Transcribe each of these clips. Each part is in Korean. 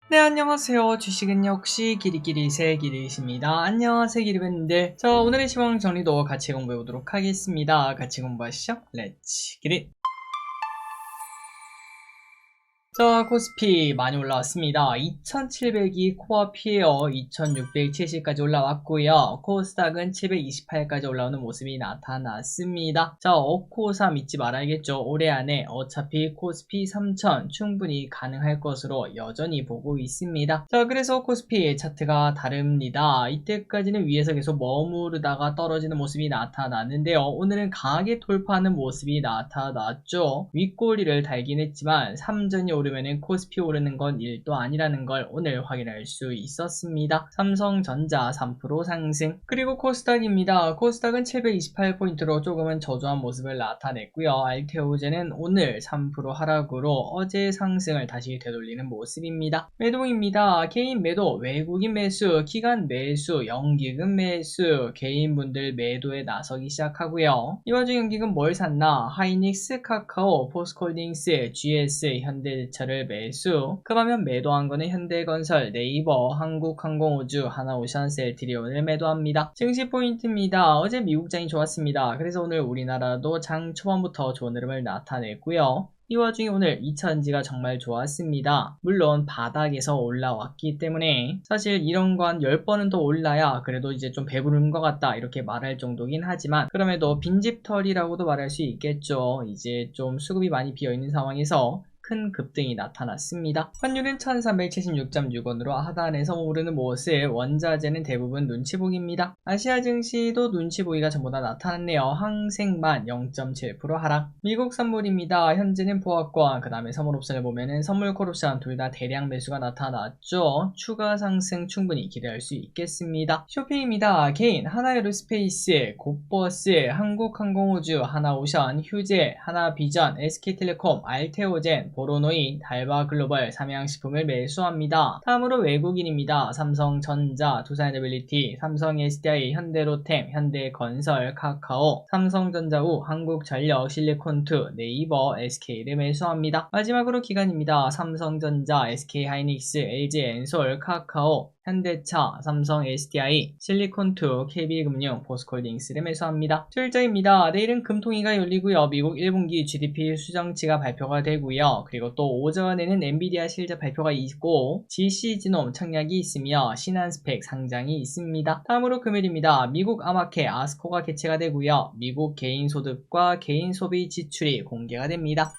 네, 안녕하세요. 주식은 역시 기리기리새 기리십니다. 안녕하세요, 기리밴들. 자, 오늘의 시황 정리도 같이 공부해보도록 하겠습니다. 같이 공부하시죠. 렛츠 기릿. 자, 코스피 많이 올라왔습니다. 2700이 코앞이에요. 2670까지 올라왔고요. 코스닥은 728까지 올라오는 모습이 나타났습니다. 자, 억코사 믿지 말아야겠죠. 올해 안에 어차피 코스피 3000 충분히 가능할 것으로 여전히 보고 있습니다. 자, 그래서 코스피 차트가 다릅니다. 이때까지는 위에서 계속 머무르다가 떨어지는 모습이 나타났는데요. 오늘은 강하게 돌파하는 모습이 나타났죠. 윗꼬리를 달긴 했지만 3전이 오르면은 코스피 오르는 건 1도 아니라는 걸 오늘 확인할 수 있었습니다. 삼성전자 3% 상승. 그리고 코스닥입니다. 코스닥은 728포인트로 조금은 저조한 모습을 나타냈고요. 알테오제는 오늘 3% 하락으로 어제 상승을 다시 되돌리는 모습입니다. 매도입니다. 개인 매도, 외국인 매수, 기관 매수, 연기금 매수, 개인분들 매도에 나서기 시작하고요. 이 와중 연기금 뭘 샀나? 하이닉스, 카카오, 포스코홀딩스, GS, 현대제철을 매수. 그 반면 매도한 거는 현대건설, 네이버, 한국항공우주, 하나오션, 셀트리온을 매도합니다. 증시 포인트입니다. 어제 미국장이 좋았습니다. 그래서 오늘 우리나라도 장 초반부터 좋은 흐름을 나타냈고요. 이 와중에 오늘 2차전지가 정말 좋았습니다. 물론 바닥에서 올라왔기 때문에 사실 이런 거 한 10번은 더 올라야 그래도 이제 좀 배부른 것 같다 이렇게 말할 정도긴 하지만 그럼에도 빈집털이라고도 말할 수 있겠죠. 이제 좀 수급이 많이 비어있는 상황에서 큰 급등이 나타났습니다. 환율은 1376.6원으로 하단에서 오르는 모습, 원자재는 대부분 눈치보기입니다. 아시아 증시도 눈치보기가 전보다 나타났네요. 항생만 0.7% 하락. 미국 선물입니다. 현재는 보합권, 그 다음에 선물옵션을 보면은 선물 콜옵션 둘 다 대량 매수가 나타났죠. 추가 상승 충분히 기대할 수 있겠습니다. 쇼핑입니다. 개인, 하나에어로스페이스, 곱버스, 한국항공우주, 하나오션, 휴재, 하나비전, SK텔레콤, 알테오젠, 보로노이, 달바글로벌, 삼양식품을 매수합니다. 다음으로 외국인입니다. 삼성전자, 두산에너빌리티, 삼성 SDI, 현대로템, 현대건설, 카카오, 삼성전자우, 한국전력, 실리콘투, 네이버, SK를 매수합니다. 마지막으로 기관입니다. 삼성전자, SK하이닉스, LG엔솔, 카카오, 현대차, 삼성 SDI, 실리콘투, KB금융, 포스코홀딩스를 매수합니다. 출자입니다. 내일은 금통위가 열리고요. 미국 1분기 GDP 수정치가 발표가 되고요. 그리고 또 오전에는 엔비디아 실적 발표가 있고 GC지놈 청약이 있으며 신한스펙 상장이 있습니다. 다음으로 금요일입니다. 미국 아마케 아스코가 개최가 되고요. 미국 개인소득과 개인소비 지출이 공개가 됩니다.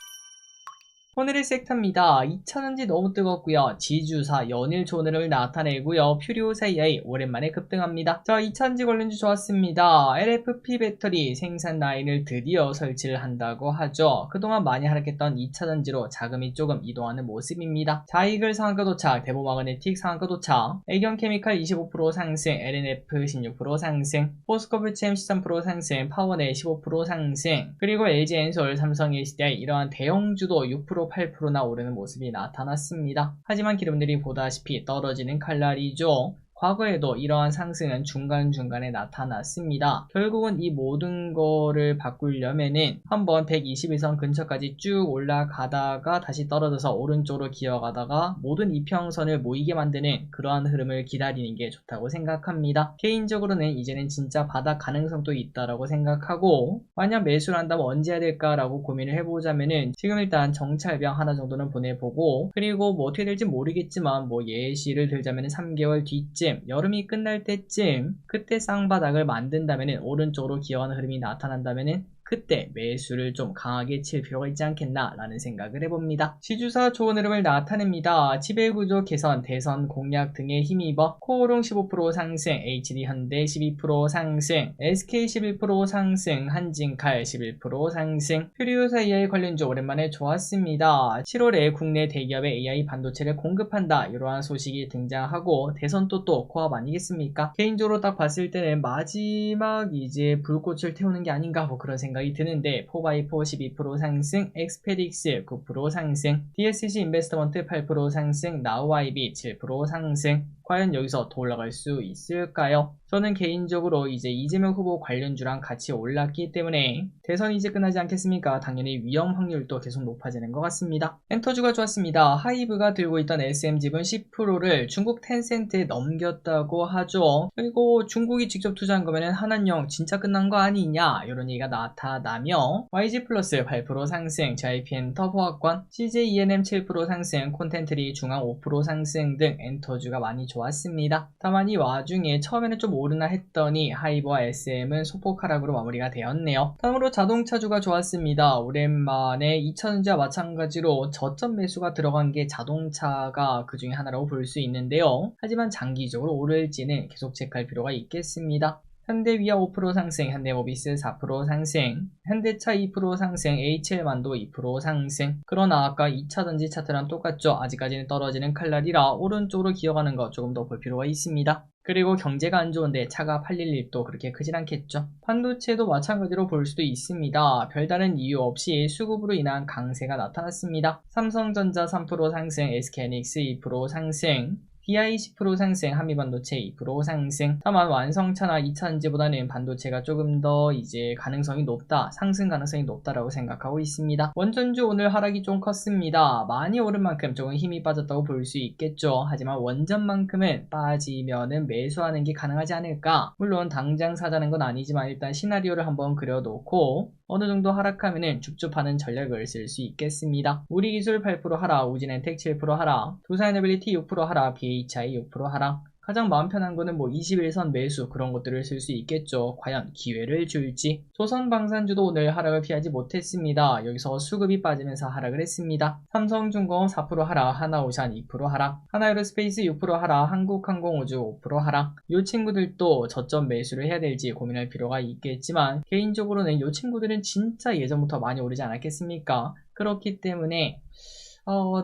오늘의 섹터입니다. 2차전지 너무 뜨겁고요. 지주사 연일 좋은 흐름을 나타내고요. 퓨리오사 EI 오랜만에 급등합니다. 자, 2차전지 관련주 좋았습니다. LFP 배터리 생산 라인을 드디어 설치를 한다고 하죠. 그동안 많이 하락했던 2차전지로 자금이 조금 이동하는 모습입니다. 자이글 상한가 도착, 대보마그네틱 상한가 도착, 애경케미칼 25% 상승, LNF 16% 상승, 포스코프챔 13% 상승, 파워넷 15% 상승, 그리고 LG엔솔, 삼성 SDI 이러한 대형주도 6% 8%나 오르는 모습이 나타났습니다. 하지만 기름들이 보다시피 떨어지는 칼날이죠. 과거에도 이러한 상승은 중간중간에 나타났습니다. 결국은 이 모든 거를 바꾸려면은 한번 121선 근처까지 쭉 올라가다가 다시 떨어져서 오른쪽으로 기어가다가 모든 이평선을 모이게 만드는 그러한 흐름을 기다리는 게 좋다고 생각합니다. 개인적으로는 이제는 진짜 바닥 가능성도 있다라고 생각하고 만약 매수를 한다면 언제 해야 될까라고 고민을 해보자면은 지금 일단 정찰병 하나 정도는 보내보고 그리고 뭐 어떻게 될지 모르겠지만 뭐 예시를 들자면은 3개월 뒤쯤 여름이 끝날 때쯤 그때 쌍바닥을 만든다면은 오른쪽으로 기어가는 흐름이 나타난다면은 그때 매수를 좀 강하게 칠 필요가 있지 않겠나 라는 생각을 해봅니다. 지주사 좋은 흐름을 나타냅니다. 지배구조 개선, 대선 공약 등에 힘입어 코오롱 15% 상승, HD현대 12% 상승, SK 11% 상승, 한진칼 11% 상승, 퓨리오사 AI 관련주 오랜만에 좋았습니다. 7월에 국내 대기업의 AI 반도체를 공급한다 이러한 소식이 등장하고 대선도 또 코앞 아니겠습니까? 개인적으로 딱 봤을 때는 마지막 이제 불꽃을 태우는 게 아닌가 뭐 그런 생각 생각이 드는데 4x4 12% 상승, 엑스페딕스 9% 상승, DSC 인베스트먼트 8% 상승, 나우아이비 7% 상승. 과연 여기서 더 올라갈 수 있을까요? 저는 개인적으로 이제 이재명 후보 관련주랑 같이 올랐기 때문에 대선이 이제 끝나지 않겠습니까? 당연히 위험 확률도 계속 높아지는 것 같습니다. 엔터주가 좋았습니다. 하이브가 들고 있던 SM 지분 10%를 중국 텐센트에 넘겼다고 하죠. 그리고 중국이 직접 투자한 거면은 한한령 진짜 끝난 거 아니냐 이런 얘기가 나타나며 YG 플러스 8% 상승, JIPN 터보학관, CJ ENM 7% 상승, 콘텐트리 중앙 5% 상승 등 엔터주가 많이 좋았습니다. 다만 이 와중에 처음에는 좀 오르나 했더니 하이브와 SM은 소폭 하락으로 마무리가 되었네요. 다음으로 자동차주가 좋았습니다. 오랜만에 2차전지와 마찬가지로 저점 매수가 들어간 게 자동차가 그 중에 하나라고 볼 수 있는데요. 하지만 장기적으로 오를지는 계속 체크할 필요가 있겠습니다. 현대위아 5% 상승, 현대모비스 4% 상승, 현대차 2% 상승, HL만도 2% 상승. 그러나 아까 2차전지 차트랑 똑같죠. 아직까지는 떨어지는 칼날이라 오른쪽으로 기어가는 거 조금 더 볼 필요가 있습니다. 그리고 경제가 안 좋은데 차가 팔릴 일도 그렇게 크진 않겠죠. 반도체도 마찬가지로 볼 수도 있습니다. 별다른 이유 없이 수급으로 인한 강세가 나타났습니다. 삼성전자 3% 상승, SK하이닉스 2% 상승, DI 10% 상승, 한미반도체 2% 상승. 다만 완성차나 2차전지보다는 반도체가 조금 더 이제 가능성이 높다, 상승 가능성이 높다라고 생각하고 있습니다. 원전주 오늘 하락이 좀 컸습니다. 많이 오른 만큼 조금 힘이 빠졌다고 볼 수 있겠죠. 하지만 원전만큼은 빠지면은 매수하는 게 가능하지 않을까. 물론 당장 사자는 건 아니지만 일단 시나리오를 한번 그려놓고 어느 정도 하락하면은 줍줍하는 전략을 쓸 수 있겠습니다. 우리기술 8% 하락, 우진엔텍 7% 하락, 두산에너빌리티 6% 하락, BHI 6% 하락. 가장 마음 편한 거는 뭐 21선 매수 그런 것들을 쓸 수 있겠죠. 과연 기회를 줄지. 조선방산주도 오늘 하락을 피하지 못했습니다. 여기서 수급이 빠지면서 하락을 했습니다. 삼성중공업 4% 하락, 하나오션 2% 하락, 하나에어스페이스 6% 하락, 한국항공우주 5% 하락. 이 친구들도 저점 매수를 해야 될지 고민할 필요가 있겠지만 개인적으로는 이 친구들은 진짜 예전부터 많이 오르지 않았겠습니까? 그렇기 때문에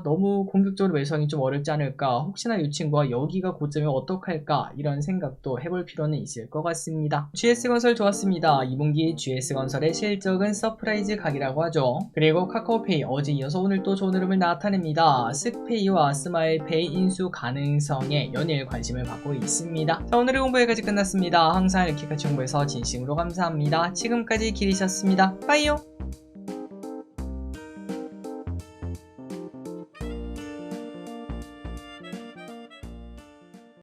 너무 공격적으로 매수하기 좀 어렵지 않을까, 혹시나 이 친구가 여기가 고점이면 어떡할까 이런 생각도 해볼 필요는 있을 것 같습니다. GS건설 좋았습니다. 2분기 GS건설의 실적은 서프라이즈 각이라고 하죠. 그리고 카카오페이 어제 이어서 오늘 또 좋은 흐름을 나타냅니다. 쓱페이와 스마일페이 인수 가능성에 연일 관심을 받고 있습니다. 자, 오늘의 공부 여기까지 끝났습니다. 항상 이렇게 같이 공부해서 진심으로 감사합니다. 지금까지 길이셨습니다. 빠이요.